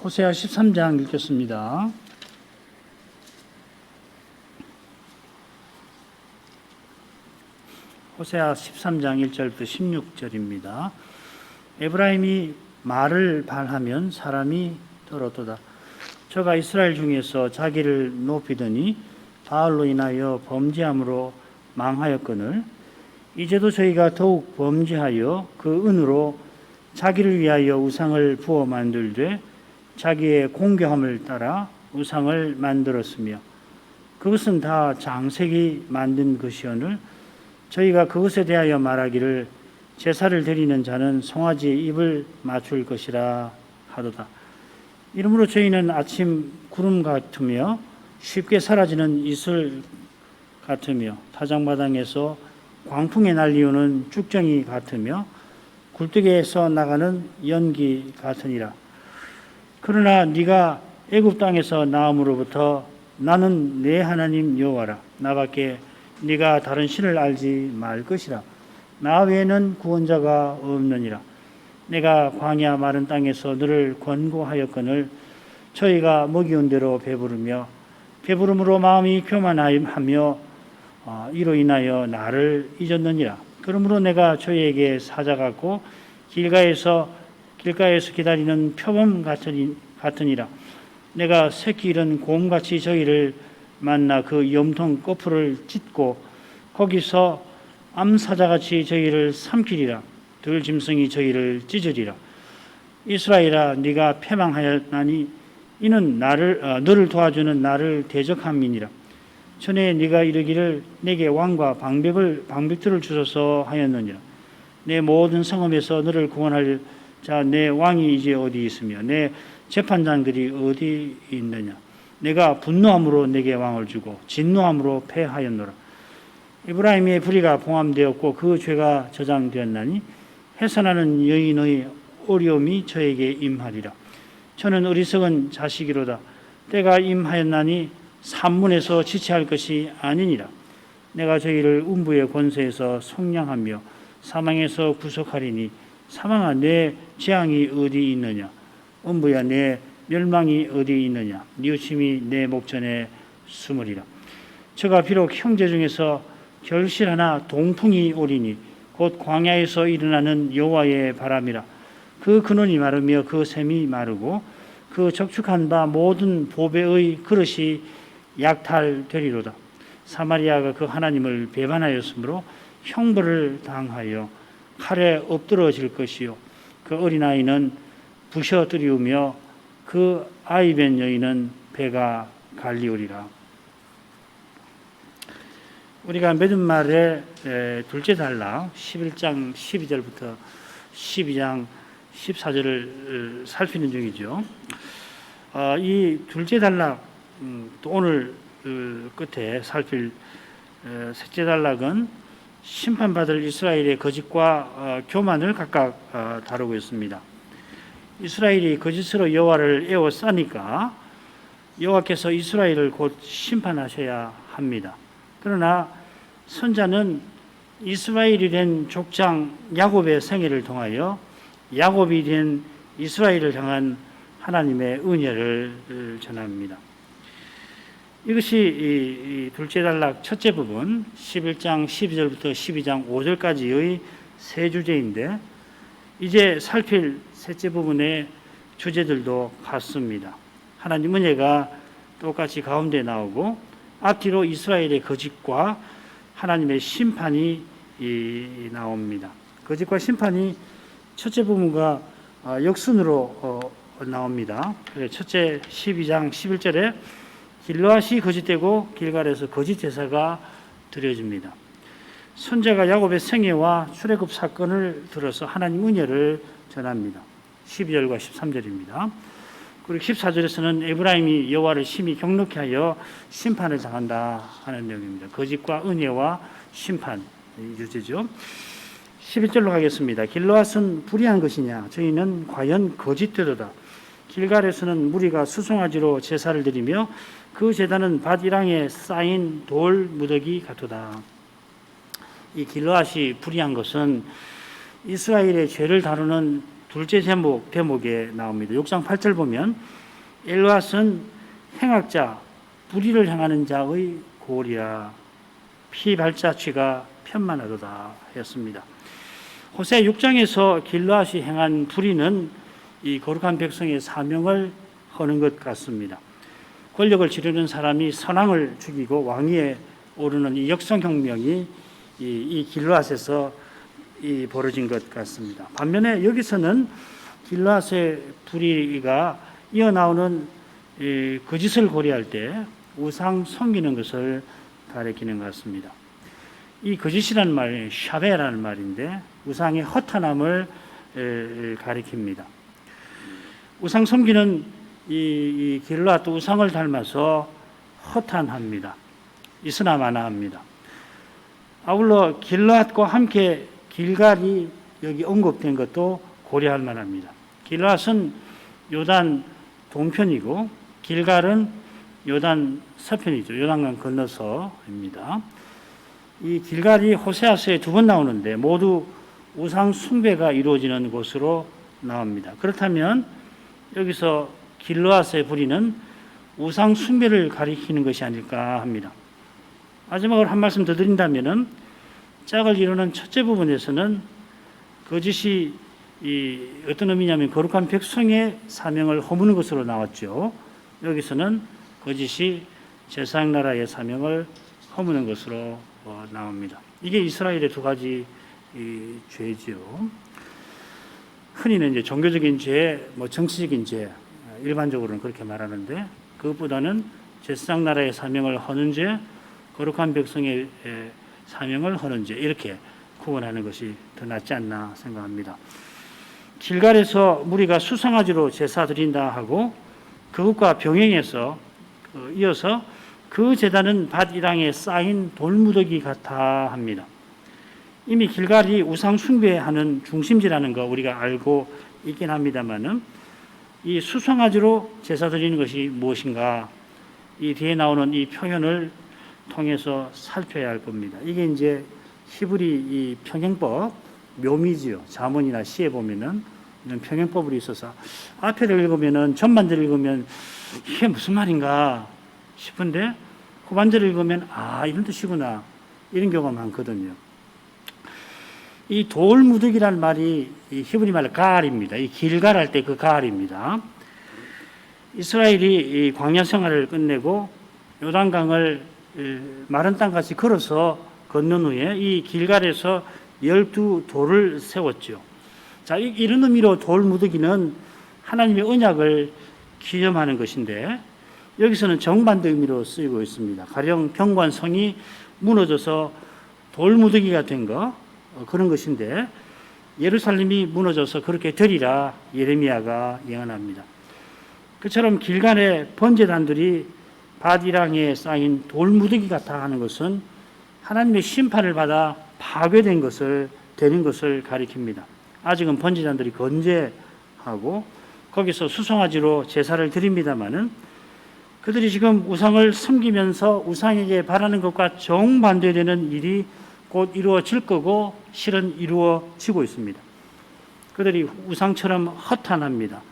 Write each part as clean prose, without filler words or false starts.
호세아 13장 읽겠습니다. 호세아 13장 1절부터 16절입니다. 에브라임이 말을 발하면 사람이 떨어도다. 저가 이스라엘 중에서 자기를 높이더니 바알로 인하여 범죄함으로 망하였거늘 이제도 저희가 더욱 범죄하여 그 은으로 자기를 위하여 우상을 부어 만들되 자기의 공교함을 따라 우상을 만들었으며 그것은 다 장색이 만든 것이오늘 저희가 그것에 대하여 말하기를 제사를 드리는 자는 송아지의 입을 맞출 것이라 하도다. 이러므로 저희는 아침 구름 같으며 쉽게 사라지는 이슬 같으며 타작마당에서 광풍에 날리우는 쭉정이 같으며 굴뚝에서 나가는 연기 같으니라. 그러나 네가 애굽 땅에서 나옴으로부터 나는 내 하나님 여호와라. 나밖에 네가 다른 신을 알지 말 것이라. 나 외에는 구원자가 없느니라. 내가 광야 마른 땅에서 너를 권고하였거늘 저희가 먹이온 대로 배부르며 배부름으로 마음이 교만하며 이로 인하여 나를 잊었느니라. 그러므로 내가 저희에게 사자 같고 길가에서 기다리는 표범 같으니라. 내가 새끼 잃은 곰같이 저희를 만나 그 염통 거풀을 찢고 거기서 암사자같이 저희를 삼키리라. 들짐승이 저희를 찢으리라. 이스라엘아, 네가 패망하였나니 이는 너를 도와주는 나를 대적함이니라. 전에 네가 이르기를 내게 왕과 방백들을 주소서 하였느니라. 내 모든 성읍에서 너를 구원할 자 내 왕이 이제 어디 있으며 내 재판장들이 어디 있느냐. 내가 분노함으로 내게 왕을 주고 진노함으로 패하였노라. 에브라임의 불의가 봉함되었고 그 죄가 저장되었나니 해산하는 여인의 어려움이 저에게 임하리라. 저는 어리석은 자식이로다. 때가 임하였나니 산문에서 지체할 것이 아니니라. 내가 저희를 음부의 권세에서 속량하며 사망에서 구속하리니 사망아 내 재앙이 어디 있느냐. 음부야 내 멸망이 어디 있느냐. 뉘우침이 내 목전에 숨으리라. 저가 비록 형제 중에서 결실하나 동풍이 오리니 곧 광야에서 일어나는 여호와의 바람이라. 그 근원이 마르며 그 샘이 마르고 그 적축한 바 모든 보배의 그릇이 약탈되리로다. 사마리아가 그 하나님을 배반하였으므로 형벌을 당하여 칼에 엎드러질 것이요 그 어린아이는 부셔뜨리우며 그 아이벤 여인은 배가 갈리우리라. 우리가 믿음 말의 둘째 단락 11장 12절부터 12장 14절을 살피는 중이죠. 이 둘째 단락 또 오늘 끝에 살필 셋째 단락은 심판받을 이스라엘의 거짓과 교만을 각각 다루고 있습니다. 이스라엘이 거짓으로 여호와를 에워싸니까 여호와께서 이스라엘을 곧 심판하셔야 합니다. 그러나 선자는 이스라엘이 된 족장 야곱의 생애를 통하여 야곱이 된 이스라엘을 향한 하나님의 은혜를 전합니다. 이것이 이 둘째 단락 첫째 부분 11장 12절부터 12장 5절까지의 세 주제인데 이제 살필 셋째 부분의 주제들도 같습니다. 하나님 은혜가 똑같이 가운데 나오고 앞뒤로 이스라엘의 거짓과 하나님의 심판이 나옵니다. 거짓과 심판이 첫째 부분과 역순으로 나옵니다. 첫째 12장 11절에 길르앗이 거짓되고 길갈에서 거짓 제사가 드려집니다. 선자가 야곱의 생애와 출애굽 사건을 들어서 하나님 은혜를 전합니다. 12절과 13절입니다. 그리고 14절에서는 에브라임이 여호와를 심히 경노케 하여 심판을 당한다 하는 내용입니다. 거짓과 은혜와 심판 주제죠. 11절로 가겠습니다. 길르앗은 불의한 것이냐? 저희는 과연 거짓되도다. 길갈에서는 무리가 수송아지로 제사를 드리며 그 제단은 밭이랑에 쌓인 돌 무더기 같도다. 이 길르앗이 불의한 것은 이스라엘의 죄를 다루는 둘째 대목에 나옵니다. 6장 8절 보면 엘왓은 행악자, 불의를 행하는 자의 고리라, 피 발자취가 편만하도다 했습니다. 호세 6장에서 길르앗이 행한 불의는 이 거룩한 백성의 사명을 하는 것 같습니다. 권력을 지르는 사람이 선왕을 죽이고 왕위에 오르는 이 역성혁명이 이 길르앗에서 벌어진 것 같습니다. 반면에 여기서는 길르앗의 불의가 이어나오는 거짓을 고려할 때 우상 섬기는 것을 가리키는 것 같습니다. 이 거짓이라는 말이 샤베라는 말인데 우상의 허탄함을 가리킵니다. 우상 섬기는 이 길르앗도 우상을 닮아서 허탄합니다. 이스나마나합니다. 아울러 길르앗과 함께 길갈이 여기 언급된 것도 고려할 만합니다. 길르앗은 요단 동편이고 길갈은 요단 서편이죠. 요단강 건너서입니다. 이 길갈이 호세아서에 2번 나오는데 모두 우상 숭배가 이루어지는 곳으로 나옵니다. 그렇다면 여기서 길르앗의 불의는 우상 숭배를 가리키는 것이 아닐까 합니다. 마지막으로 한 말씀 더 드린다면은 짝을 이루는 첫째 부분에서는 거짓이 어떤 의미냐면 거룩한 백성의 사명을 허무는 것으로 나왔죠. 여기서는 거짓이 제사장 나라의 사명을 허무는 것으로 나옵니다. 이게 이스라엘의 2가지 죄지요. 흔히는 이제 종교적인 죄, 정치적인 죄, 일반적으로는 그렇게 말하는데 그것보다는 제사장 나라의 사명을 허는 죄, 거룩한 백성의 사명을 하는 죄 이렇게 구분하는 것이 더 낫지 않나 생각합니다. 길갈에서 무리가 수송아지로 제사 드린다 하고 그것과 병행해서 이어서 그 제단은 밭이랑에 쌓인 돌무더기 같아 합니다. 이미 길갈이 우상 숭배하는 중심지라는 거 우리가 알고 있긴 합니다만은 이 수송아지로 제사 드리는 것이 무엇인가 이 뒤에 나오는 이 표현을 통해서 살펴야 할 겁니다. 이게 이제 히브리 이 평행법 묘미지요. 자문이나 시에 보면은 이런 평행법으로 있어서 앞에를 읽으면은 전반절을 읽으면 이게 무슨 말인가 싶은데 후반절을 읽으면 이런 뜻이구나 이런 경우가 많거든요. 이 돌무더기라는 말이 이 히브리 말로 가알입니다. 이 길갈할 때 그 가알입니다. 이스라엘이 이 광야 생활을 끝내고 요단강을 마른 땅같이 걸어서 건넌 후에 이 길갈에서 12돌을 세웠죠. 자, 이런 의미로 돌무더기는 하나님의 언약을 기념하는 것인데 여기서는 정반대 의미로 쓰이고 있습니다. 가령 평관성이 무너져서 돌무더기가 된 거 그런 것인데 예루살렘이 무너져서 그렇게 되리라 예레미야가 예언합니다. 그처럼 길갈의 번제단들이 밭이랑에 쌓인 돌무더기 같아 하는 것은 하나님의 심판을 받아 파괴된 것을 되는 것을 가리킵니다. 아직은 번제단들이 건재하고 거기서 수송아지로 제사를 드립니다마는 그들이 지금 우상을 섬기면서 우상에게 바라는 것과 정반대되는 일이 곧 이루어질 거고 실은 이루어지고 있습니다. 그들이 우상처럼 허탄합니다.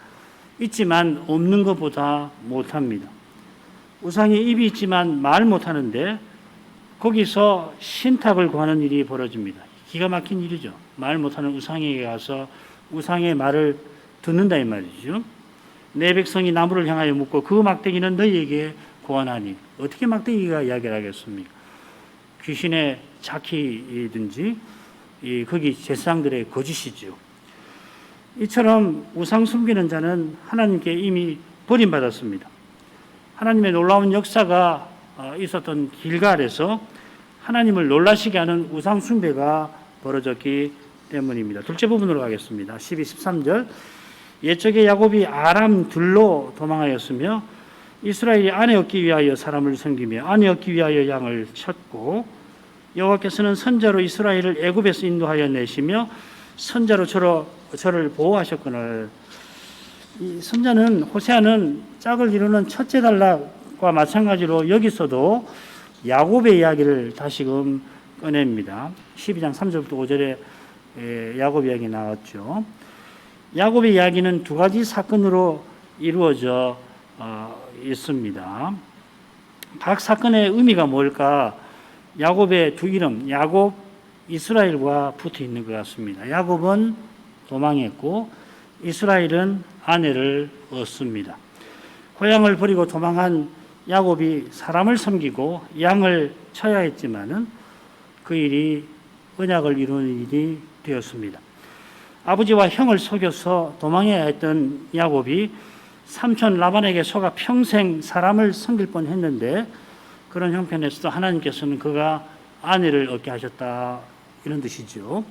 있지만 없는 것보다 못합니다. 우상에 입이 있지만 말 못하는데 거기서 신탁을 구하는 일이 벌어집니다. 기가 막힌 일이죠. 말 못하는 우상에게 가서 우상의 말을 듣는다 이 말이죠. 내 백성이 나무를 향하여 묻고 그 막대기는 너희에게 고하나니 어떻게 막대기가 이야기를 하겠습니까? 귀신의 자키든지 거기 제사장들의 거짓이죠. 이처럼 우상 숨기는 자는 하나님께 이미 버림받았습니다. 하나님의 놀라운 역사가 있었던 길갈에서 하나님을 놀라시게 하는 우상 숭배가 벌어졌기 때문입니다. 둘째 부분으로 가겠습니다. 12, 13절 옛적에 야곱이 아람 들로 도망하였으며 이스라엘이 아내 얻기 위하여 사람을 섬기며 아내 얻기 위하여 양을 쳤고 여호와께서는 선자로 이스라엘을 애굽에서 인도하여 내시며 선자로 저를 보호하셨거늘. 이 선자는 호세아는 짝을 이루는 첫째 단락과 마찬가지로 여기서도 야곱의 이야기를 다시금 꺼냅니다. 12장 3절부터 5절에 야곱 이야기 나왔죠. 야곱의 이야기는 두 가지 사건으로 이루어져 있습니다. 각 사건의 의미가 뭘까? 야곱의 두 이름, 야곱, 이스라엘과 붙어 있는 것 같습니다. 야곱은 도망했고 이스라엘은 아내를 얻습니다. 고향을 버리고 도망한 야곱이 사람을 섬기고 양을 쳐야 했지만은 그 일이 언약을 이루는 일이 되었습니다. 아버지와 형을 속여서 도망해야 했던 야곱이 삼촌 라반에게 속아 평생 사람을 섬길 뻔했는데 그런 형편에서도 하나님께서는 그가 아내를 얻게 하셨다, 이런 뜻이죠.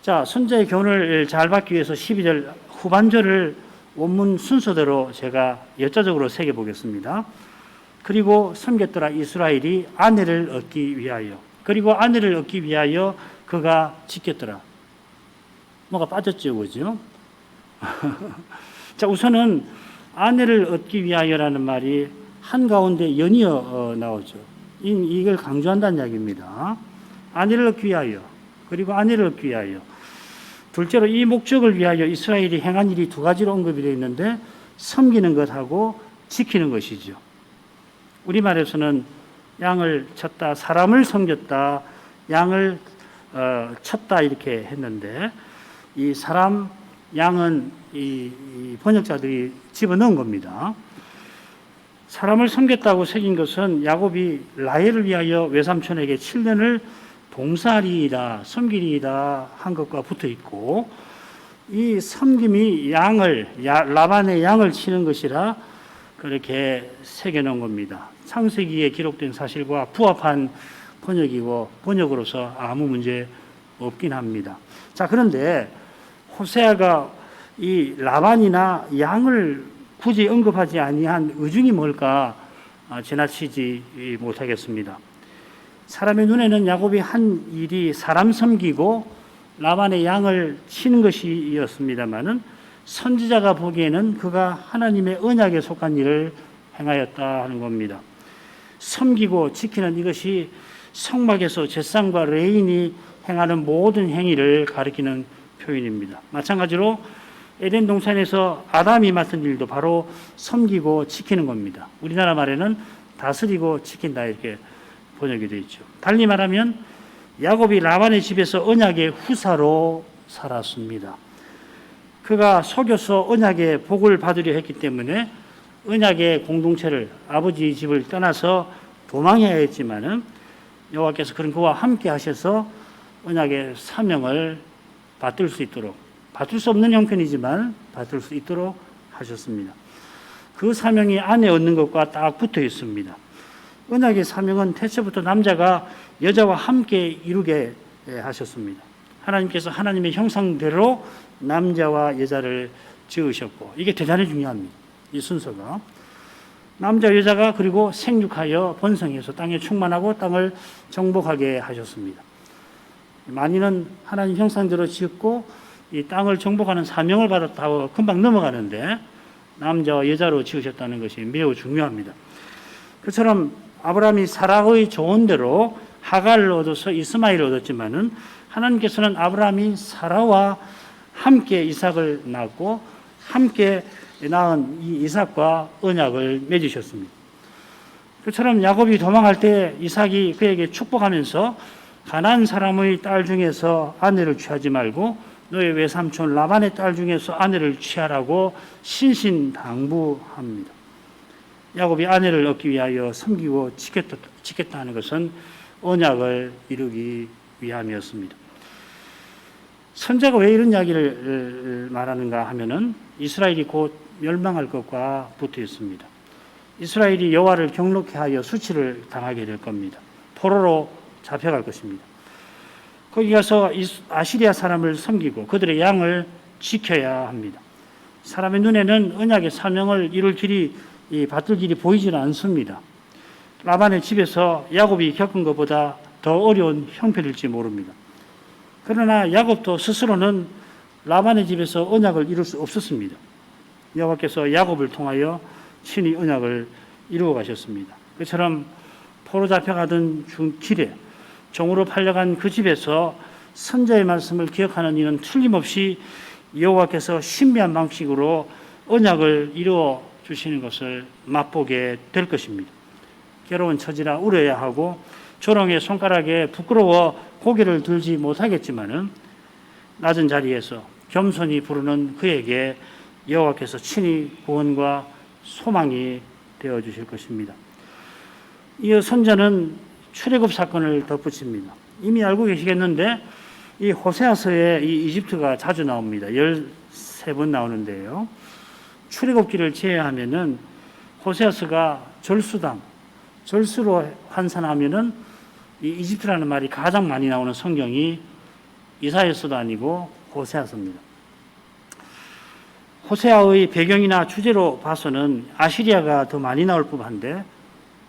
자, 선자의 교훈을 잘 받기 위해서 12절 후반절을 원문 순서대로 제가 여자적으로 새겨보겠습니다. 그리고 섬겼더라 이스라엘이 아내를 얻기 위하여. 그리고 아내를 얻기 위하여 그가 지켰더라. 뭐가 빠졌죠, 그죠? 자, 우선은 아내를 얻기 위하여라는 말이 한가운데 연이어 나오죠. 이걸 강조한다는 이야기입니다. 아내를 얻기 위하여, 그리고 아내를 얻기 위하여. 둘째로 이 목적을 위하여 이스라엘이 행한 일이 두 가지로 언급이 되어 있는데 섬기는 것하고 지키는 것이죠. 우리말에서는 양을 쳤다, 사람을 섬겼다, 양을 쳤다 이렇게 했는데 이 사람, 양은 이 번역자들이 집어넣은 겁니다. 사람을 섬겼다고 새긴 것은 야곱이 라헬을 위하여 외삼촌에게 7년을 봉사하리이다, 섬기리이다 한 것과 붙어 있고, 이 섬김이 라반의 양을 치는 것이라 그렇게 새겨놓은 겁니다. 창세기에 기록된 사실과 부합한 번역으로서 아무 문제 없긴 합니다. 자, 그런데 호세아가 이 라반이나 양을 굳이 언급하지 아니한 의중이 뭘까 지나치지 못하겠습니다. 사람의 눈에는 야곱이 한 일이 사람 섬기고 라반의 양을 치는 것이었습니다마는 선지자가 보기에는 그가 하나님의 언약에 속한 일을 행하였다 하는 겁니다. 섬기고 지키는 이것이 성막에서 제사장과 레인이 행하는 모든 행위를 가리키는 표현입니다. 마찬가지로 에덴 동산에서 아담이 맡은 일도 바로 섬기고 지키는 겁니다. 우리나라 말에는 다스리고 지킨다 이렇게 번역이 되어 있죠. 달리 말하면 야곱이 라반의 집에서 언약의 후사로 살았습니다. 그가 속여서 언약의 복을 받으려 했기 때문에 언약의 공동체를, 아버지 집을 떠나서 도망해야 했지만은 여호와께서 그런 그와 함께 하셔서 언약의 사명을 받들 수 있도록, 받을 수 없는 형편이지만 받을 수 있도록 하셨습니다. 그 사명이 아내 얻는 것과 딱 붙어 있습니다. 언약의 사명은 태초부터 남자가 여자와 함께 이루게 하셨습니다. 하나님께서 하나님의 형상대로 남자와 여자를 지으셨고, 이게 대단히 중요합니다. 이 순서가. 남자 여자가 그리고 생육하여 번성해서 땅에 충만하고 땅을 정복하게 하셨습니다. 만인은 하나님 형상대로 지었고 이 땅을 정복하는 사명을 받았다고 금방 넘어가는데 남자와 여자로 지으셨다는 것이 매우 중요합니다. 그처럼 아브라함이 사라의 조언대로 하갈을 얻어서 이스마엘을 얻었지만은 하나님께서는 아브라함이 사라와 함께 이삭을 낳고 함께 낳은 이 이삭과 언약을 맺으셨습니다. 그처럼 야곱이 도망할 때 이삭이 그에게 축복하면서 가나안 사람의 딸 중에서 아내를 취하지 말고 너의 외삼촌 라반의 딸 중에서 아내를 취하라고 신신당부합니다. 야곱이 아내를 얻기 위하여 섬기고 지켰다 하는 것은 언약을 이루기 위함이었습니다. 선자가 왜 이런 이야기를 말하는가 하면은 이스라엘이 곧 멸망할 것과 붙어 있습니다. 이스라엘이 여호와를 경록케 하여 수치를 당하게 될 겁니다. 포로로 잡혀갈 것입니다. 거기 가서 아시리아 사람을 섬기고 그들의 양을 지켜야 합니다. 사람의 눈에는 언약의 사명을 이룰 길이, 받들 길이 보이지는 않습니다. 라반의 집에서 야곱이 겪은 것보다 더 어려운 형편일지 모릅니다. 그러나 야곱도 스스로는 라반의 집에서 언약을 이룰 수 없었습니다. 여호와께서 야곱을 통하여 친히 언약을 이루어 가셨습니다. 그처럼 포로 잡혀가던 길에 종으로 팔려간 그 집에서 선자의 말씀을 기억하는 이는 틀림없이 여호와께서 신비한 방식으로 언약을 이루어 주시는 것을 맛보게 될 것입니다. 괴로운 처지라 울어야 하고 조롱의 손가락에 부끄러워 고개를 들지 못하겠지만은 낮은 자리에서 겸손히 부르는 그에게 여호와께서 친히 구원과 소망이 되어 주실 것입니다. 이어 선자는 출애굽 사건을 덧붙입니다. 이미 알고 계시겠는데 이 호세아서에 이 이집트가 자주 나옵니다. 13번 나오는데요. 출애굽기를 제외하면은 호세아서가 절수로 환산하면은 이 이집트라는 말이 가장 많이 나오는 성경이 이사야서도 아니고 호세아서입니다. 호세아의 배경이나 주제로 봐서는 아시리아가 더 많이 나올 법한데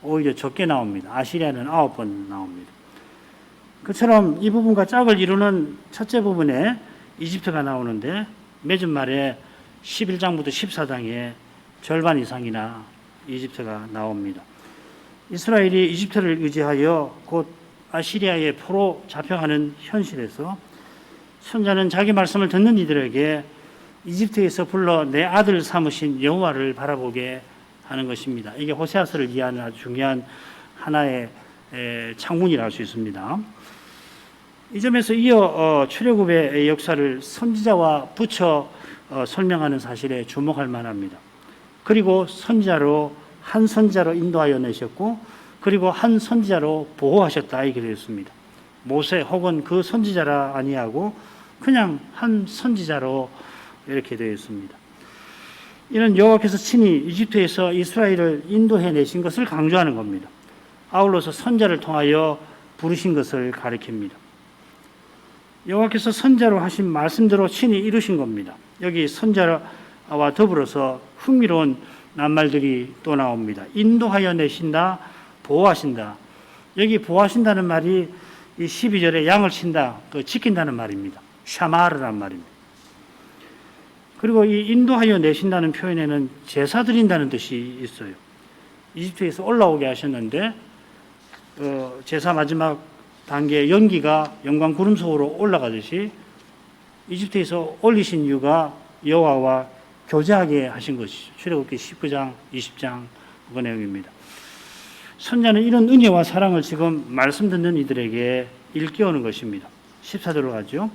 오히려 적게 나옵니다. 아시리아는 9번 나옵니다. 그처럼 이 부분과 짝을 이루는 첫째 부분에 이집트가 나오는데 맺은 말에 11장부터 14장에 절반 이상이나 이집트가 나옵니다. 이스라엘이 이집트를 의지하여 곧 아시리아의 포로 잡혀가는 현실에서 선자는 자기 말씀을 듣는 이들에게 이집트에서 불러 내 아들 삼으신 여호와를 바라보게 하는 것입니다. 이게 호세아서를 이해하는 아주 중요한 하나의 창문이라 할 수 있습니다. 이 점에서 이어 출애굽의 역사를 선지자와 붙여 설명하는 사실에 주목할 만합니다. 그리고 한 선지자로 인도하여 내셨고 그리고 한 선지자로 보호하셨다 이렇게 되어 있습니다. 모세 혹은 그 선지자라 아니하고 그냥 한 선지자로 이렇게 되어 있습니다. 이는 여호와께서 친히 이집트에서 이스라엘을 인도해 내신 것을 강조하는 겁니다. 아울러서 선자를 통하여 부르신 것을 가리킵니다. 여호와께서 선자로 하신 말씀대로 친히 이루신 겁니다. 여기 선자와 더불어서 흥미로운 낱말들이 또 나옵니다. 인도하여 내신다, 보호하신다. 여기 보호하신다는 말이 이 12절에 양을 친다, 지킨다는 말입니다. 샤마르란 말입니다. 그리고 이 인도하여 내신다는 표현에는 제사 드린다는 뜻이 있어요. 이집트에서 올라오게 하셨는데 제사 마지막 단계에 연기가 영광 구름 속으로 올라가듯이 이집트에서 올리신 이유가 여호와와 교제하게 하신 것이죠. 출애굽기 19장, 20장 그 내용입니다. 선자는 이런 은혜와 사랑을 지금 말씀 듣는 이들에게 일깨우는 것입니다. 14절로 가죠.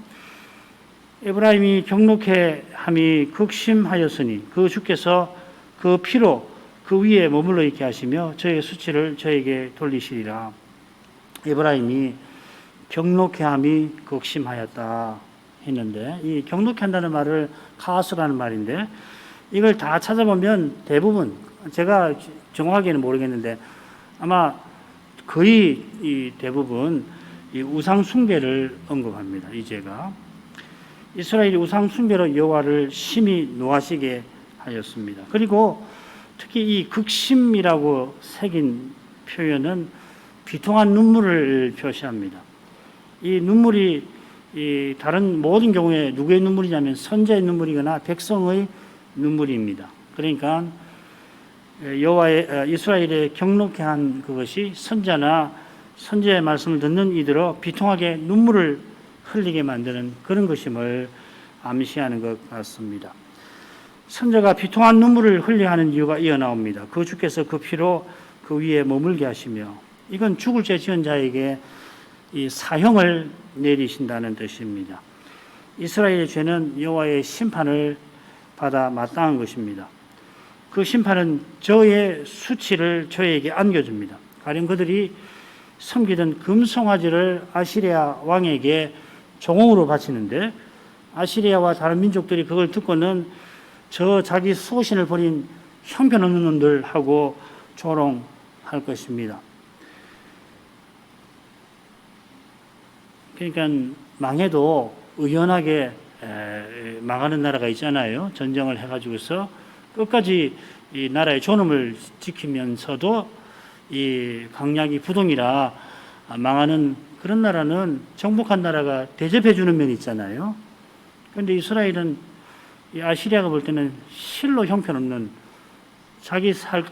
에브라임이 경록해 함이 극심하였으니 그 주께서 그 피로 그 위에 머물러 있게 하시며 저의 수치를 저에게 돌리시리라. 에브라임이 경록해 함이 극심하였다 했는데 이 경록해 한다는 말을 카스라는 말인데 이걸 다 찾아보면 대부분 제가 정확하게는 모르겠는데 아마 거의 이 대부분 이 우상 숭배를 언급합니다. 이 죄가 이스라엘이 우상 숭배로 여호와를 심히 노하시게 하였습니다. 그리고 특히 이 극심이라고 새긴 표현은 비통한 눈물을 표시합니다. 이 눈물이 이 다른 모든 경우에 누구의 눈물이냐면 선자의 눈물이거나 백성의 눈물입니다. 그러니까 여호와의 이스라엘의 경록해 한 그것이 선자나 선지자의 말씀을 듣는 이들로 비통하게 눈물을 흘리게 만드는 그런 것임을 암시하는 것 같습니다. 선자가 비통한 눈물을 흘려야 하는 이유가 이어 나옵니다. 그 주께서 그 피로 그 위에 머물게 하시며 이건 죽을 죄 지은 자에게 이 사형을 내리신다는 뜻입니다. 이스라엘의 죄는 여호와의 심판을 받아 마땅한 것입니다. 그 심판은 저의 수치를 저에게 안겨줍니다. 가령 그들이 섬기던 금송아지를 아시리아 왕에게 종홍으로 바치는데 아시리아와 다른 민족들이 그걸 듣고는 저 자기 수호신을 버린 형편없는 놈들 하고 조롱할 것입니다. 그러니까 망해도 의연하게 망하는 나라가 있잖아요. 전쟁을 해가지고서 끝까지 이 나라의 존엄을 지키면서도 이 강약이 부동이라 망하는 그런 나라는 정복한 나라가 대접해 주는 면이 있잖아요. 그런데 이스라엘은 이 아시리아가 볼 때는 실로 형편없는 자기 살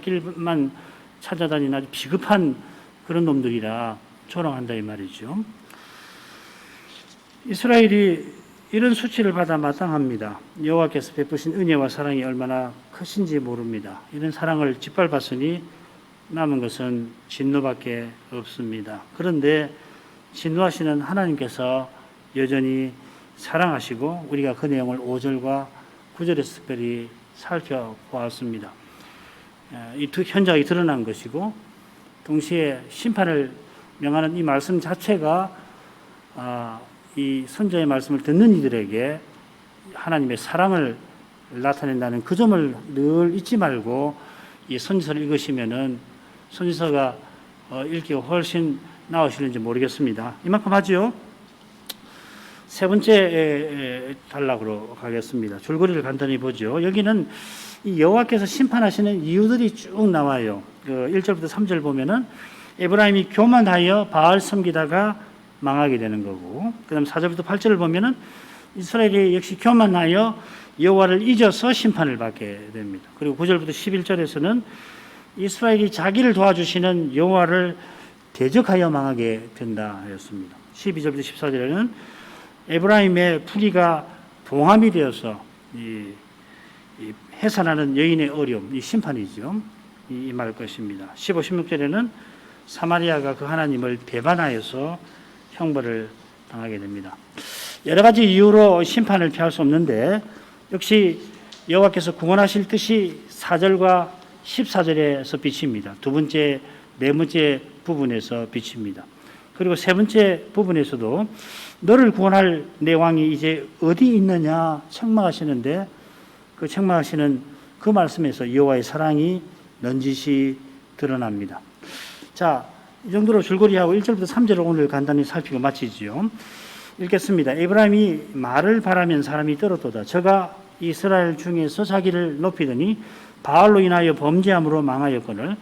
길만 찾아다니는 아주 비겁한 그런 놈들이라 조롱한다 이 말이죠. 이스라엘이 이런 수치를 받아 마땅합니다. 여호와께서 베푸신 은혜와 사랑이 얼마나 크신지 모릅니다. 이런 사랑을 짓밟았으니 남은 것은 진노밖에 없습니다. 그런데 진노하시는 하나님께서 여전히 사랑하시고 우리가 그 내용을 5절과 9절에서 특별히 살펴보았습니다. 이 두 현장이 드러난 것이고 동시에 심판을 명하는 이 말씀 자체가 이 선지자의 말씀을 듣는 이들에게 하나님의 사랑을 나타낸다는 그 점을 늘 잊지 말고 이 선지서를 읽으시면은 선지서가 읽기가 훨씬 나으실는지 모르겠습니다. 이만큼 하지요. 세 번째 단락으로 가겠습니다. 줄거리를 간단히 보죠. 여기는 이 여호와께서 심판하시는 이유들이 쭉 나와요. 1절부터 3절 보면은 에브라임이 교만하여 바알 섬기다가 망하게 되는 거고, 그다음 4절부터 8절을 보면은 이스라엘이 역시 교만하여 여호와를 잊어서 심판을 받게 됩니다. 그리고 9절부터 11절에서는 이스라엘이 자기를 도와주시는 여호와를 대적하여 망하게 된다 하였습니다. 12절부터 14절에는 에브라임의 부귀가 봉함이 되어서 이 해산하는 여인의 어려움, 이 심판이죠. 임할 것입니다. 15, 16절에는 사마리아가 그 하나님을 배반하여서 형벌을 당하게 됩니다. 여러 가지 이유로 심판을 피할 수 없는데 역시 여호와께서 구원하실 뜻이 4절과 14절에서 비칩니다. 두 번째, 네 번째 부분에서 비칩니다. 그리고 세 번째 부분에서도 너를 구원할 내 왕이 이제 어디 있느냐 책망하시는데 그 책망하시는 그 말씀에서 여호와의 사랑이 넌지시 드러납니다. 자, 이 정도로 줄거리하고 1절부터 3절을 오늘 간단히 살피고 마치지요. 읽겠습니다. 에브라임이 말을 바라면 사람이 떨어도다. 저가 이스라엘 중에서 자기를 높이더니 바알로 인하여 범죄함으로 망하였거늘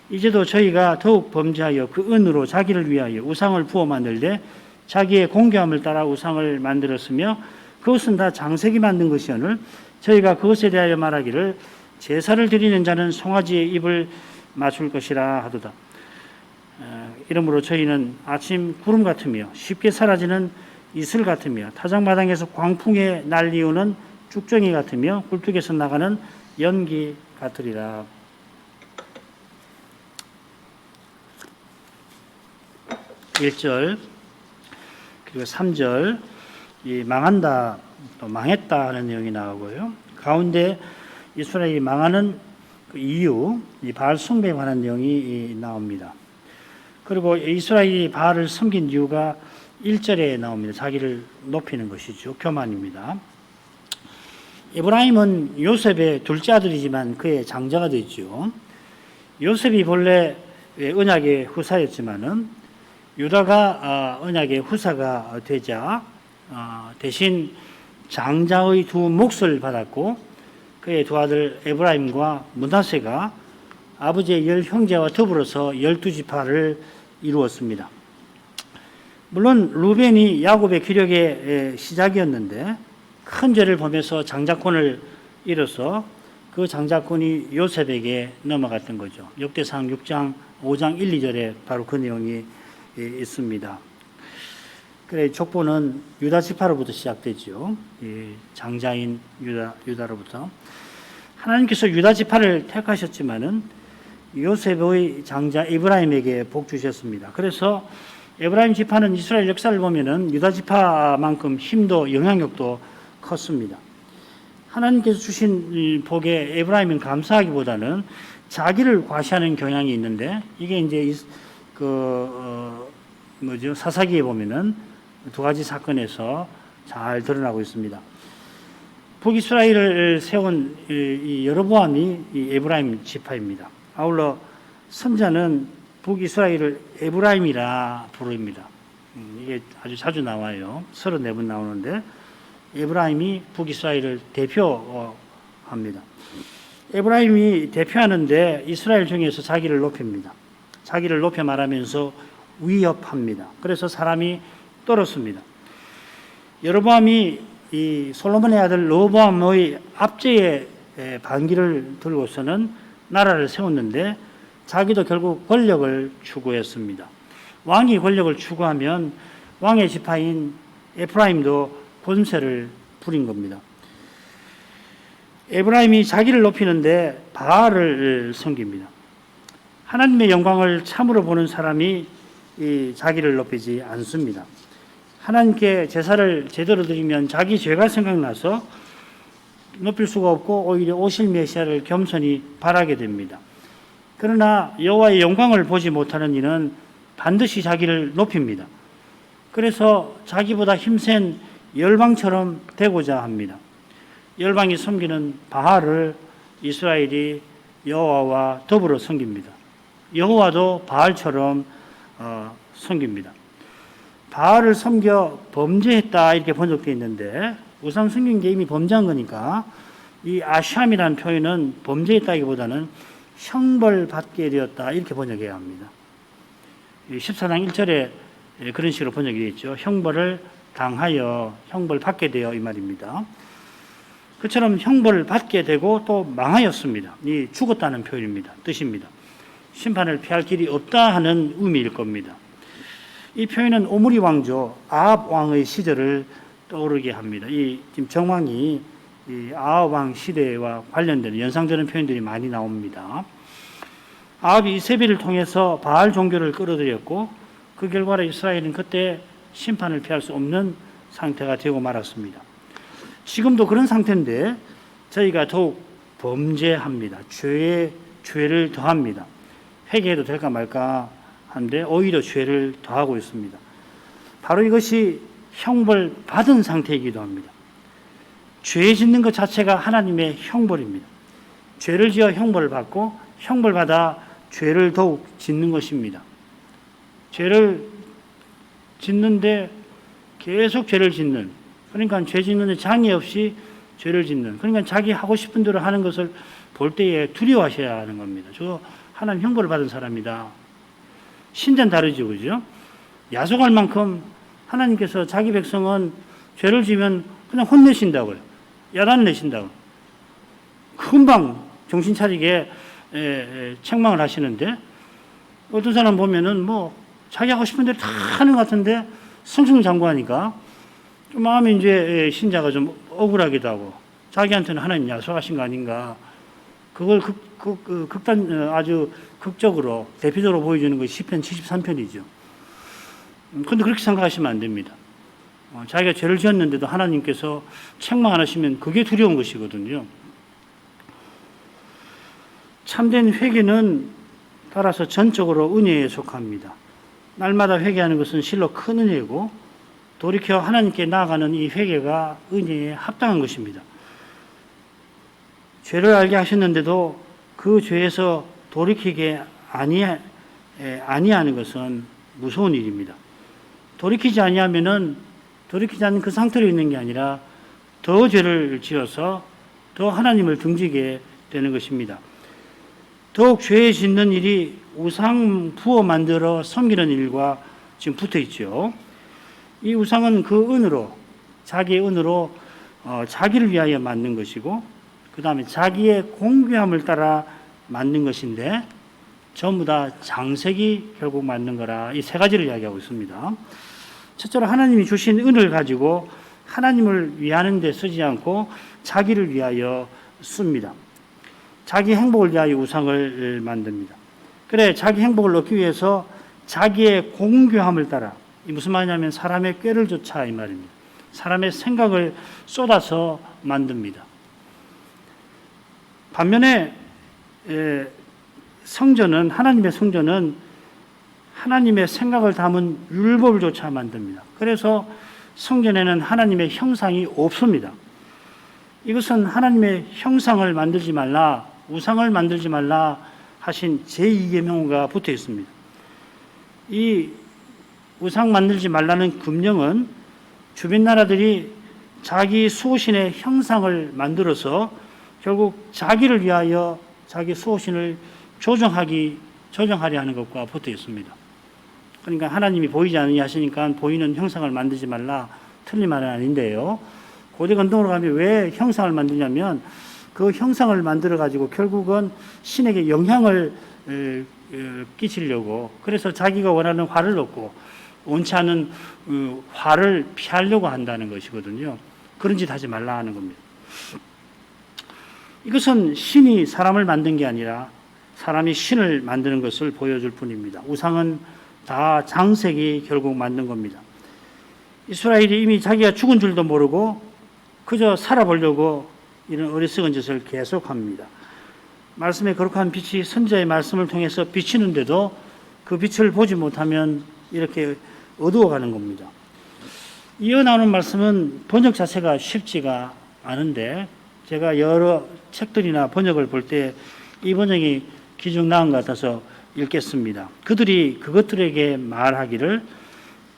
이제도 저희가 더욱 범죄하여 그 은으로 자기를 위하여 우상을 부어 만들되 자기의 공교함을 따라 우상을 만들었으며 그것은 다 장색이 만든 것이오늘 저희가 그것에 대하여 말하기를 제사를 드리는 자는 송아지의 입을 맞출 것이라 하도다. 이러므로 저희는 아침 구름 같으며 쉽게 사라지는 이슬 같으며 타작마당에서 광풍에 날리우는 쭉정이 같으며 굴뚝에서 나가는 연기 같으리라. 1절 그리고 3절 이 망한다 또 망했다 하는 내용이 나오고요. 가운데 이스라엘이 망하는 그 이유, 이 바알 숭배에 관한 내용이 나옵니다. 그리고 이스라엘이 바알을 섬긴 이유가 1절에 나옵니다. 자기를 높이는 것이죠. 교만입니다. 에브라임은 요셉의 둘째 아들이지만 그의 장자가 되죠. 요셉이 본래 언약의 후사였지만은 유다가 언약의 후사가 되자 대신 장자의 두 몫을 받았고 그의 두 아들 에브라임과 므낫세가 아버지의 10형제와 더불어서 12지파를 이루었습니다. 물론 루벤이 야곱의 기력의 시작이었는데 큰 죄를 범해서 장자권을 잃어서 그 장자권이 요셉에게 넘어갔던 거죠. 역대상 6장 5장 1, 2절에 바로 그 내용이 있습니다. 그래 족보는 유다 지파로부터 시작되죠. 장자인 유다로부터 하나님께서 유다 지파를 택하셨지만은 요셉의 장자 에브라임에게 복 주셨습니다. 그래서 에브라임 지파는 이스라엘 역사를 보면은 유다 지파만큼 힘도 영향력도 컸습니다. 하나님께서 주신 복에 에브라임은 감사하기보다는 자기를 과시하는 경향이 있는데 이게 이제 사사기에 보면은 두 가지 사건에서 잘 드러나고 있습니다. 북이스라엘을 세운 이 여로보암이 이 에브라임 지파입니다. 아울러 선자는 북이스라엘을 에브라임이라 부릅니다. 이게 아주 자주 나와요. 34번 나오는데 에브라임이 북이스라엘을 대표합니다. 에브라임이 대표하는데 이스라엘 중에서 자기를 높입니다. 자기를 높여 말하면서 위협합니다. 그래서 사람이 떨었습니다. 여로보암이 이 솔로몬의 아들 르호보암의 압제의 반기를 들고서는 나라를 세웠는데 자기도 결국 권력을 추구했습니다. 왕이 권력을 추구하면 왕의 지파인 에프라임도 본세를 부린 겁니다. 에브라임이 자기를 높이는데 바알을 섬깁니다. 하나님의 영광을 참으로 보는 사람이 자기를 높이지 않습니다. 하나님께 제사를 제대로 드리면 자기 죄가 생각나서 높일 수가 없고 오히려 오실 메시아를 겸손히 바라게 됩니다. 그러나 여호와의 영광을 보지 못하는 이는 반드시 자기를 높입니다. 그래서 자기보다 힘센 열방처럼 되고자 합니다. 열방이 섬기는 바알을 이스라엘이 여호와와 더불어 섬깁니다. 여호와도 바알처럼 섬깁니다. 바알을 섬겨 범죄했다 이렇게 번역되어 있는데 우상 섬긴 게 이미 범죄한 거니까 이 아샴이라는 표현은 범죄했다기보다는 형벌받게 되었다 이렇게 번역해야 합니다. 14장 1절에 그런 식으로 번역이 되어 있죠. 형벌을 당하여 형벌받게 되어 이 말입니다. 그처럼 형벌을 받게 되고 또 망하였습니다. 이 죽었다는 표현입니다. 뜻입니다. 심판을 피할 길이 없다 하는 의미일 겁니다. 이 표현은 오므리 왕조 아합 왕의 시절을 떠오르게 합니다. 이 지금 정왕이 이 아합 왕 시대와 관련되는 연상되는 표현들이 많이 나옵니다. 아합이 이세벨을 통해서 바알 종교를 끌어들였고 그 결과로 이스라엘은 그때 심판을 피할 수 없는 상태가 되고 말았습니다. 지금도 그런 상태인데 저희가 더욱 범죄합니다. 죄를 더합니다. 회개해도 될까 말까 한데 오히려 죄를 더하고 있습니다. 바로 이것이 형벌 받은 상태이기도 합니다. 죄 짓는 것 자체가 하나님의 형벌입니다. 죄를 지어 형벌을 받고 형벌 받아 죄를 더욱 짓는 것입니다. 죄를 짓는데 계속 죄를 짓는, 그러니까 죄 짓는데 장애 없이 죄를 짓는, 그러니까 자기 하고 싶은 대로 하는 것을 볼 때에 두려워하셔야 하는 겁니다. 저 하나님 형벌을 받은 사람이다. 신자는 다르죠, 그죠? 야속할 만큼 하나님께서 자기 백성은 죄를 지면 그냥 혼내신다고요. 야단 내신다고. 금방 정신 차리게 책망을 하시는데 어떤 사람 보면은 뭐 자기 하고 싶은 대로 다 하는 것 같은데 승승장구하니까 좀 마음이 이제 신자가 좀 억울하기도 하고 자기한테는 하나님 야속하신 거 아닌가. 그걸 아주 극적으로 대표적으로 보여주는 것이 시편 73편이죠. 그런데 그렇게 생각하시면 안 됩니다. 자기가 죄를 지었는데도 하나님께서 책망 안 하시면 그게 두려운 것이거든요. 참된 회개는 따라서 전적으로 은혜에 속합니다. 날마다 회개하는 것은 실로 큰 은혜고 돌이켜 하나님께 나아가는 이 회개가 은혜에 합당한 것입니다. 죄를 알게 하셨는데도 그 죄에서 돌이키게 아니하는 것은 무서운 일입니다. 돌이키지 않는 그 상태로 있는 게 아니라 더 죄를 지어서 더 하나님을 등지게 되는 것입니다. 더욱 죄 짓는 일이 우상 부어 만들어 섬기는 일과 지금 붙어 있죠. 이 우상은 그 은으로, 자기의 은으로 자기를 위하여 만든 것이고 그 다음에 자기의 공교함을 따라 만든 것인데 전부 다 장색이 결국 만든 거라 이 세 가지를 이야기하고 있습니다. 첫째로 하나님이 주신 은을 가지고 하나님을 위하는 데 쓰지 않고 자기를 위하여 씁니다. 자기 행복을 위하여 우상을 만듭니다. 그래 자기 행복을 얻기 위해서 자기의 공교함을 따라 이 무슨 말이냐면 사람의 꾀를 쫓아 이 말입니다. 사람의 생각을 쏟아서 만듭니다. 반면에 성전은 하나님의 성전은 하나님의 생각을 담은 율법을 쫓아 만듭니다. 그래서 성전에는 하나님의 형상이 없습니다. 이것은 하나님의 형상을 만들지 말라, 우상을 만들지 말라 하신 제2계명가 붙어 있습니다. 이 우상 만들지 말라는 금령은 주변 나라들이 자기 수호신의 형상을 만들어서 결국 자기를 위하여 자기 수호신을 조정하려 하는 것과 붙어 있습니다. 그러니까 하나님이 보이지 않으니 하시니까 보이는 형상을 만들지 말라, 틀린 말은 아닌데요. 고대 건동으로 가면 왜 형상을 만드냐면 그 형상을 만들어 가지고 결국은 신에게 영향을 끼치려고, 그래서 자기가 원하는 화를 얻고 원치 않은 화를 피하려고 한다는 것이거든요. 그런 짓 하지 말라 하는 겁니다. 이것은 신이 사람을 만든 게 아니라 사람이 신을 만드는 것을 보여줄 뿐입니다. 우상은 다 장색이 결국 만든 겁니다. 이스라엘이 이미 자기가 죽은 줄도 모르고 그저 살아보려고 이런 어리석은 짓을 계속합니다. 말씀의 거룩한 빛이 선지자의 말씀을 통해서 비치는데도 그 빛을 보지 못하면 이렇게 어두워가는 겁니다. 이어 나오는 말씀은 번역 자체가 쉽지가 않은데 제가 여러 책들이나 번역을 볼 때 이 번역이 기중 나은 것 같아서 읽겠습니다. 그들이 그것들에게 말하기를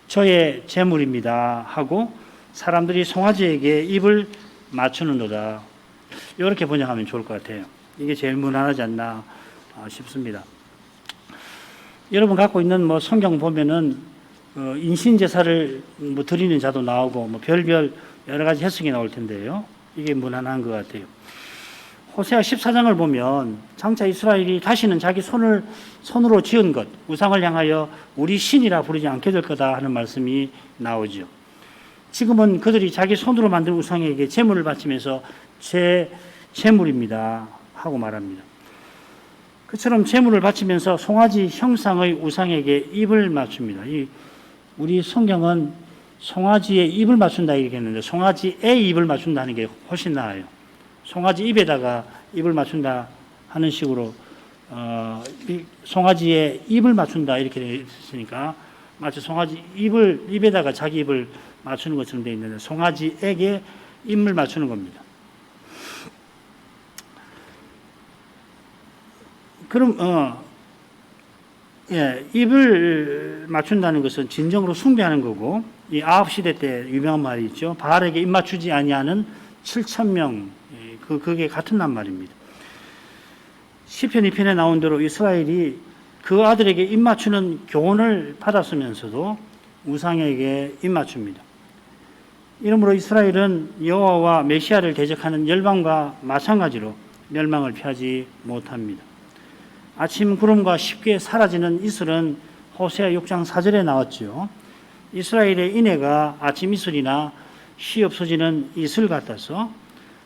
저의 재물입니다 하고 사람들이 송아지에게 입을 맞추는도다. 이렇게 번역하면 좋을 것 같아요. 이게 제일 무난하지 않나 싶습니다. 여러분 갖고 있는 성경 보면은 인신 제사를 드리는 자도 나오고 별별 여러 가지 해석이 나올 텐데요. 이게 무난한 것 같아요. 호세아 14장을 보면 장차 이스라엘이 다시는 자기 손으로 지은 것, 우상을 향하여 우리 신이라 부르지 않게 될 거다 하는 말씀이 나오죠. 지금은 그들이 자기 손으로 만든 우상에게 제물을 바치면서 제 제물입니다 하고 말합니다. 그처럼 제물을 바치면서 송아지 형상의 우상에게 입을 맞춥니다. 우리 성경은 송아지에 입을 맞춘다 이렇게 했는데 송아지에 입을 맞춘다는 게 훨씬 나아요. 송아지 입에다가 입을 맞춘다 하는 식으로 송아지에 입을 맞춘다 이렇게 되어 있으니까 마치 송아지 입에다가 자기 입을 맞추는 것처럼 되어 있는데 송아지에게 입을 맞추는 겁니다. 그럼 입을 맞춘다는 것은 진정으로 숭배하는 거고 이 아합 시대 때 유명한 말이 있죠. 바알에게 입 맞추지 아니하는 7,000명 그게 같은 말입니다. 시편 2편에 나온 대로 이스라엘이 그 아들에게 입 맞추는 교훈을 받았으면서도 우상에게 입 맞춥니다. 이러므로 이스라엘은 여호와와 메시아를 대적하는 열방과 마찬가지로 멸망을 피하지 못합니다. 아침 구름과 쉽게 사라지는 이슬은 호세아 6장 4절에 나왔지요. 이스라엘의 인애가 아침 이슬이나 쉬 없어지는 이슬 같아서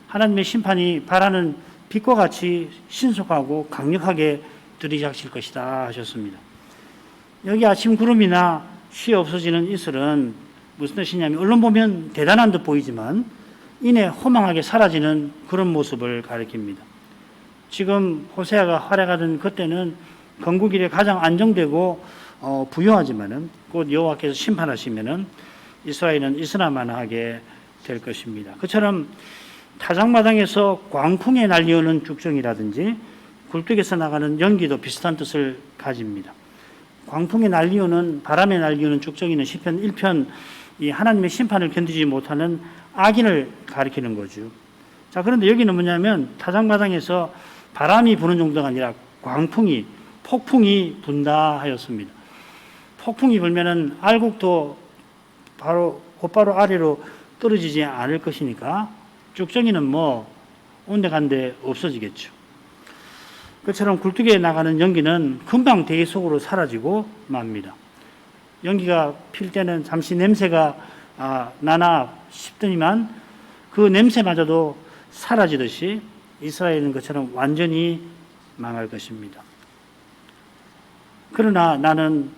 하나님의 심판이 바라는 빛과 같이 신속하고 강력하게 들이닥칠 것이다 하셨습니다. 여기 아침 구름이나 쉬 없어지는 이슬은 무슨 뜻이냐면 언론 보면 대단한 듯 보이지만 이내 허망하게 사라지는 그런 모습을 가리킵니다. 지금 호세아가 활약하던 그때는 건국일에 가장 안정되고 부유하지만은 곧 여호와께서 심판하시면은 이스라엘은 이스라만하게 될 것입니다. 그처럼 타작마당에서 광풍에 날려오는 죽정이라든지 굴뚝에서 나가는 연기도 비슷한 뜻을 가집니다. 광풍에 날리오는 바람에 날리오는 죽정이는 시편 1편 이 하나님의 심판을 견디지 못하는 악인을 가리키는 거죠. 자, 그런데 여기는 뭐냐면 타작마당에서 바람이 부는 정도가 아니라 폭풍이 분다 하였습니다. 폭풍이 불면은 알곡도 곧바로 아래로 떨어지지 않을 것이니까 쭉정이는 온데간데 없어지겠죠. 그처럼 굴뚝에 나가는 연기는 금방 대기 속으로 사라지고 맙니다. 연기가 필 때는 잠시 냄새가 나나 싶더니만 그 냄새마저도 사라지듯이 이스라엘은 그처럼 완전히 망할 것입니다. 그러나 나는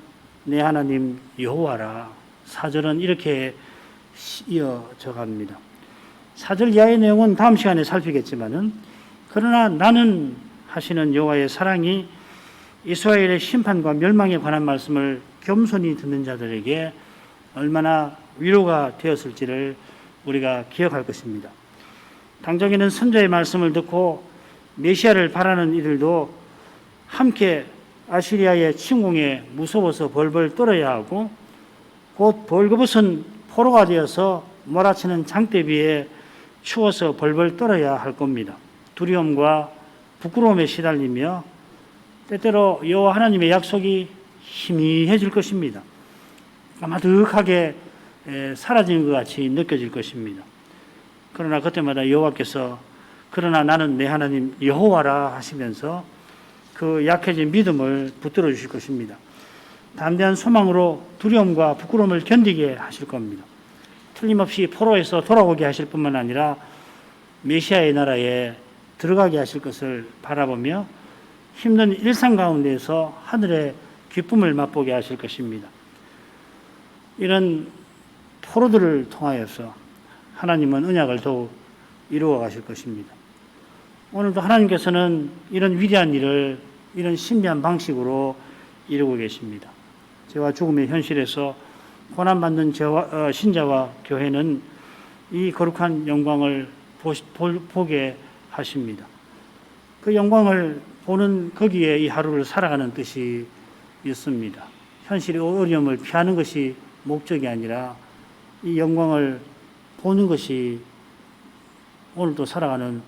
내 하나님 여호와라. 4절은 이렇게 이어져 갑니다. 4절 이하의 내용은 다음 시간에 살피겠지만은 그러나 나는 하시는 여호와의 사랑이 이스라엘의 심판과 멸망에 관한 말씀을 겸손히 듣는 자들에게 얼마나 위로가 되었을지를 우리가 기억할 것입니다. 당장에는 선자의 말씀을 듣고 메시아를 바라는 이들도 함께 아시리아의 침공에 무서워서 벌벌 떨어야 하고 곧 벌거벗은 포로가 되어서 몰아치는 장대비에 추워서 벌벌 떨어야 할 겁니다. 두려움과 부끄러움에 시달리며 때때로 여호와 하나님의 약속이 희미해질 것입니다. 까마득하게 사라지는 것 같이 느껴질 것입니다. 그러나 그때마다 여호와께서 그러나 나는 내 하나님 여호와라 하시면서 그 약해진 믿음을 붙들어 주실 것입니다. 담대한 소망으로 두려움과 부끄러움을 견디게 하실 겁니다. 틀림없이 포로에서 돌아오게 하실 뿐만 아니라 메시아의 나라에 들어가게 하실 것을 바라보며 힘든 일상 가운데에서 하늘의 기쁨을 맛보게 하실 것입니다. 이런 포로들을 통하여서 하나님은 언약을 더욱 이루어 가실 것입니다. 오늘도 하나님께서는 이런 위대한 일을 이런 신비한 방식으로 이루고 계십니다. 죄와 죽음의 현실에서 고난받는 신자와 교회는 이 거룩한 영광을 보게 하십니다. 그 영광을 보는 거기에 이 하루를 살아가는 뜻이 있습니다. 현실의 어려움을 피하는 것이 목적이 아니라 이 영광을 보는 것이 오늘도 살아가는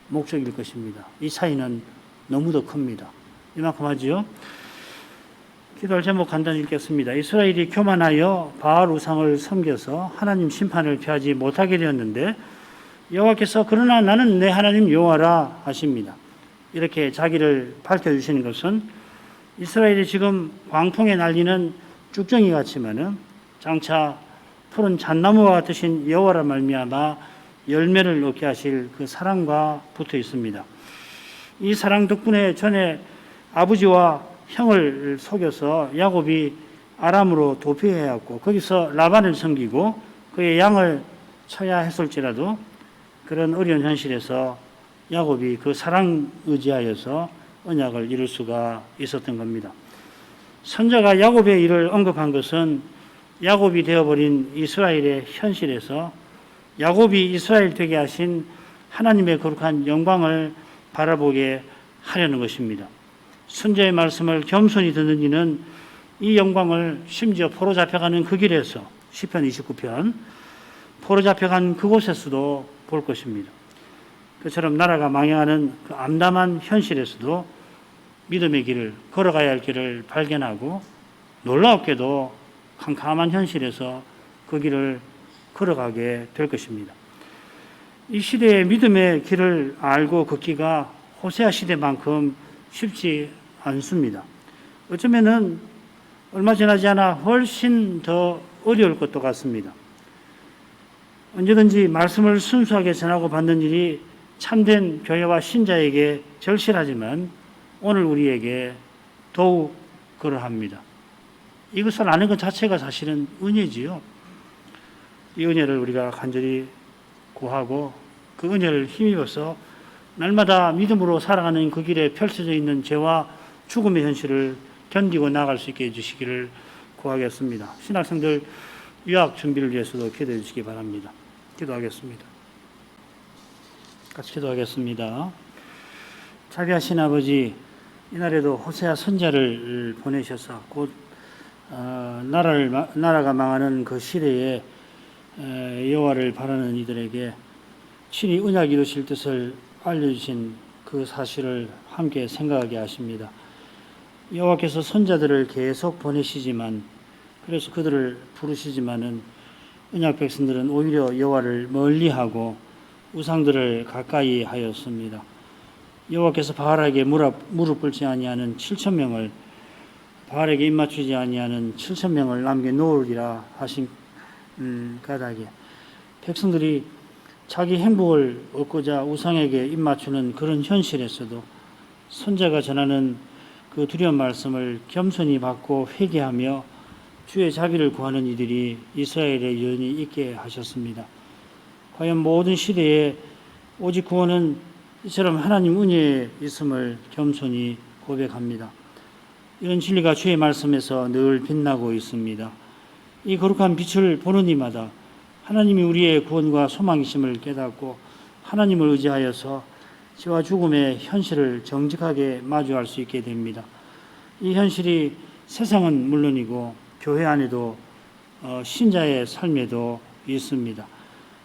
목적일 것입니다. 이 차이는 너무도 큽니다. 이만큼 하지요. 기도할 제목 간단히 읽겠습니다. 이스라엘이 교만하여 바알 우상을 섬겨서 하나님 심판을 피하지 못하게 되었는데 여호와께서 그러나 나는 내 하나님 여호와라 하십니다. 이렇게 자기를 밝혀주시는 것은 이스라엘이 지금 광풍에 날리는 쭉정이 같지만은 장차 푸른 잣나무와 같으신 여호와라 말미암아 열매를 얻게 하실 그 사랑과 붙어 있습니다. 이 사랑 덕분에 전에 아버지와 형을 속여서 야곱이 아람으로 도피해왔고 거기서 라반을 섬기고 그의 양을 쳐야 했을지라도 그런 어려운 현실에서 야곱이 그 사랑 의지하여서 언약을 이룰 수가 있었던 겁니다. 선자가 야곱의 일을 언급한 것은 야곱이 되어버린 이스라엘의 현실에서 야곱이 이스라엘 되게 하신 하나님의 거룩한 영광을 바라보게 하려는 것입니다. 선자의 말씀을 겸손히 듣는 이는 이 영광을 심지어 포로 잡혀가는 그 길에서 시편 29편 포로 잡혀간 그곳에서도 볼 것입니다. 그처럼 나라가 망해가는 그 암담한 현실에서도 믿음의 길을 걸어가야 할 길을 발견하고 놀랍게도 캄캄한 현실에서 그 길을 걸어가게 될 것입니다. 이 시대의 믿음의 길을 알고 걷기가 호세아 시대만큼 쉽지 않습니다. 어쩌면은 얼마 지나지 않아 훨씬 더 어려울 것도 같습니다. 언제든지 말씀을 순수하게 전하고 받는 일이 참된 교회와 신자에게 절실하지만 오늘 우리에게 더욱 그러합니다. 이것을 아는 것 자체가 사실은 은혜지요. 이 은혜를 우리가 간절히 구하고 그 은혜를 힘입어서 날마다 믿음으로 살아가는 그 길에 펼쳐져 있는 죄와 죽음의 현실을 견디고 나아갈 수 있게 해주시기를 구하겠습니다. 신학생들 유학 준비를 위해서도 기도해 주시기 바랍니다. 기도하겠습니다. 같이 기도하겠습니다. 자비하신 아버지, 이날에도 호세아 선자를 보내셔서 곧 나라가 망하는 그 시대에 여호와를 바라는 이들에게 친히 언약 이루실 뜻을 알려주신 그 사실을 함께 생각하게 하십니다. 여호와께서 선자들을 계속 보내시지만 그래서 그들을 부르시지만은 언약 백성들은 오히려 여호와를 멀리하고 우상들을 가까이 하였습니다. 여호와께서 바알에게 무릎 꿇지 아니하는 7,000명을 바알에게 입맞추지 아니하는 7,000명을 남겨 놓으리라 하신 까닭에 백성들이 자기 행복을 얻고자 우상에게 입맞추는 그런 현실에서도 선자가 전하는 그 두려운 말씀을 겸손히 받고 회개하며 주의 자비를 구하는 이들이 이스라엘의 여인이 있게 하셨습니다. 과연 모든 시대에 오직 구원은 이처럼 하나님 은혜에 있음을 겸손히 고백합니다. 이런 진리가 주의 말씀에서 늘 빛나고 있습니다. 이 거룩한 빛을 보는 이마다 하나님이 우리의 구원과 소망이심을 깨닫고 하나님을 의지하여서 죄와 죽음의 현실을 정직하게 마주할 수 있게 됩니다. 이 현실이 세상은 물론이고 교회 안에도 신자의 삶에도 있습니다.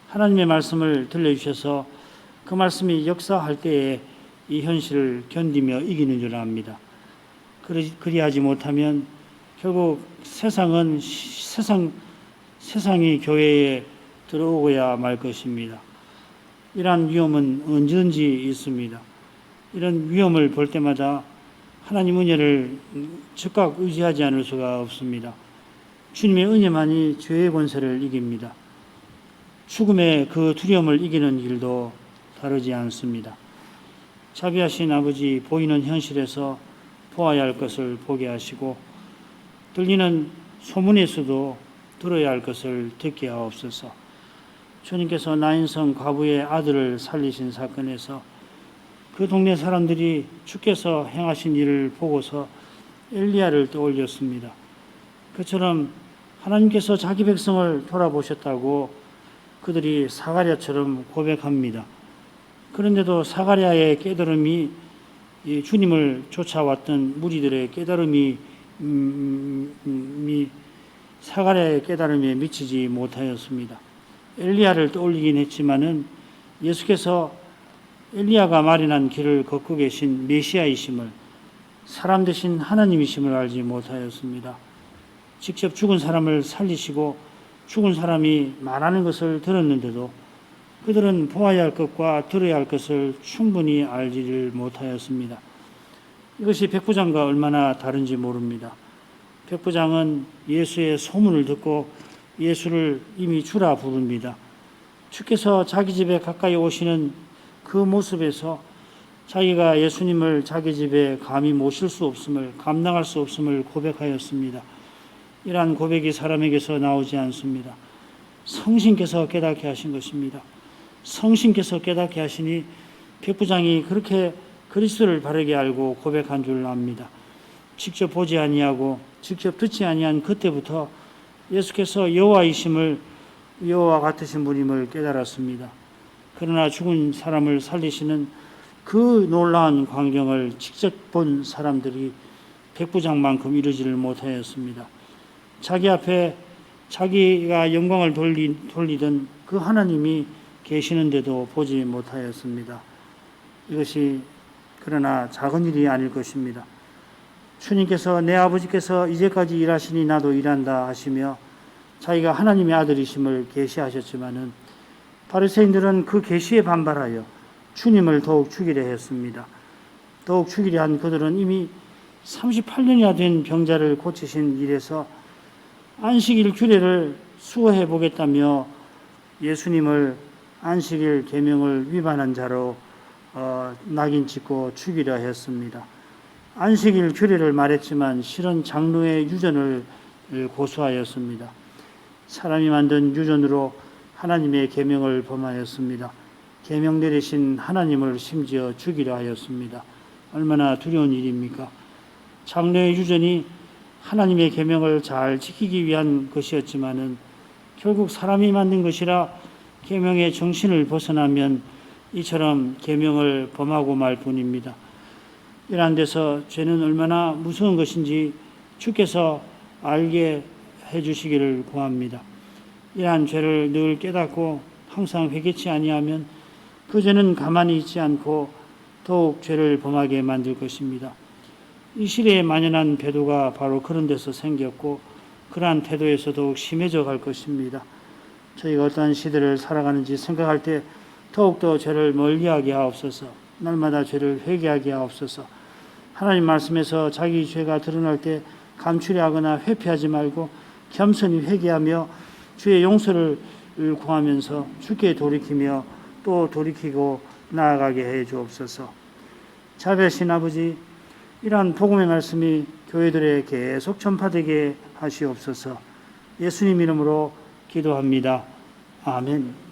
하나님의 말씀을 들려주셔서 그 말씀이 역사할 때에 이 현실을 견디며 이기는 줄 압니다. 그리하지 못하면 결국 세상이 교회에 들어오고야 말 것입니다. 이러한 위험은 언제든지 있습니다. 이런 위험을 볼 때마다 하나님 은혜를 즉각 의지하지 않을 수가 없습니다. 주님의 은혜만이 죄의 권세를 이깁니다. 죽음의 그 두려움을 이기는 길도 다르지 않습니다. 자비하신 아버지, 보이는 현실에서 보아야 할 것을 보게 하시고 들리는 소문에서도 들어야 할 것을 듣게 하옵소서. 주님께서 나인성 과부의 아들을 살리신 사건에서 그 동네 사람들이 주께서 행하신 일을 보고서 엘리야를 떠올렸습니다. 그처럼 하나님께서 자기 백성을 돌아보셨다고 그들이 사가랴처럼 고백합니다. 그런데도 사가랴의 깨달음이 주님을 쫓아왔던 무리들의 깨달음이 사가랴의 깨달음에 미치지 못하였습니다. 엘리야를 떠올리긴 했지만은 예수께서 엘리야가 마련한 길을 걷고 계신 메시아이심을, 사람 되신 하나님이심을 알지 못하였습니다. 직접 죽은 사람을 살리시고 죽은 사람이 말하는 것을 들었는데도 그들은 보아야 할 것과 들어야 할 것을 충분히 알지를 못하였습니다. 이것이 백부장과 얼마나 다른지 모릅니다. 백부장은 예수의 소문을 듣고 예수를 이미 주라 부릅니다. 주께서 자기 집에 가까이 오시는 그 모습에서 자기가 예수님을 자기 집에 감히 모실 수 없음을, 감당할 수 없음을 고백하였습니다. 이러한 고백이 사람에게서 나오지 않습니다. 성신께서 깨닫게 하신 것입니다. 성신께서 깨닫게 하시니 백부장이 그렇게 그리스도를 바르게 알고 고백한 줄 압니다. 직접 보지 아니하고 직접 듣지 아니한 그때부터 예수께서 여호와이심을, 여호와 같으신 분임을 깨달았습니다. 그러나 죽은 사람을 살리시는 그 놀라운 광경을 직접 본 사람들이 백부장만큼 이루지를 못하였습니다. 자기 앞에 자기가 영광을 돌리던 그 하나님이 계시는데도 보지 못하였습니다. 이것이 그러나 작은 일이 아닐 것입니다. 주님께서 내 아버지께서 이제까지 일하시니 나도 일한다 하시며 자기가 하나님의 아들이심을 계시하셨지만은 바리새인들은 그 계시에 반발하여 주님을 더욱 죽이려 했습니다. 더욱 죽이려 한 그들은 이미 38년이나 된 병자를 고치신 일에서 안식일 규례를 수호해 보겠다며 예수님을 안식일 계명을 위반한 자로 낙인 찍고 죽이려 했습니다. 안식일 규례를 말했지만 실은 장로의 유전을 고수하였습니다. 사람이 만든 유전으로 하나님의 계명을 범하였습니다. 계명 내리신 하나님을 심지어 죽이려 하였습니다. 얼마나 두려운 일입니까? 장로의 유전이 하나님의 계명을 잘 지키기 위한 것이었지만은 결국 사람이 만든 것이라 계명의 정신을 벗어나면 이처럼 계명을 범하고 말 뿐입니다. 이러한 데서 죄는 얼마나 무서운 것인지 주께서 알게 해주시기를 구합니다. 이러한 죄를 늘 깨닫고 항상 회개치 아니하면 그 죄는 가만히 있지 않고 더욱 죄를 범하게 만들 것입니다. 이 시대에 만연한 배도가 바로 그런 데서 생겼고 그러한 태도에서 더욱 심해져 갈 것입니다. 저희가 어떠한 시대를 살아가는지 생각할 때 더욱더 죄를 멀리하게 하옵소서. 날마다 죄를 회개하게 하옵소서. 하나님 말씀에서 자기 죄가 드러날 때 감추려 하거나 회피하지 말고 겸손히 회개하며 주의 용서를 구하면서 주께 돌이키며 또 돌이키고 나아가게 해 주옵소서. 자비하신 아버지, 이러한 복음의 말씀이 교회들에 계속 전파되게 하시옵소서. 예수님 이름으로 기도합니다. 아멘.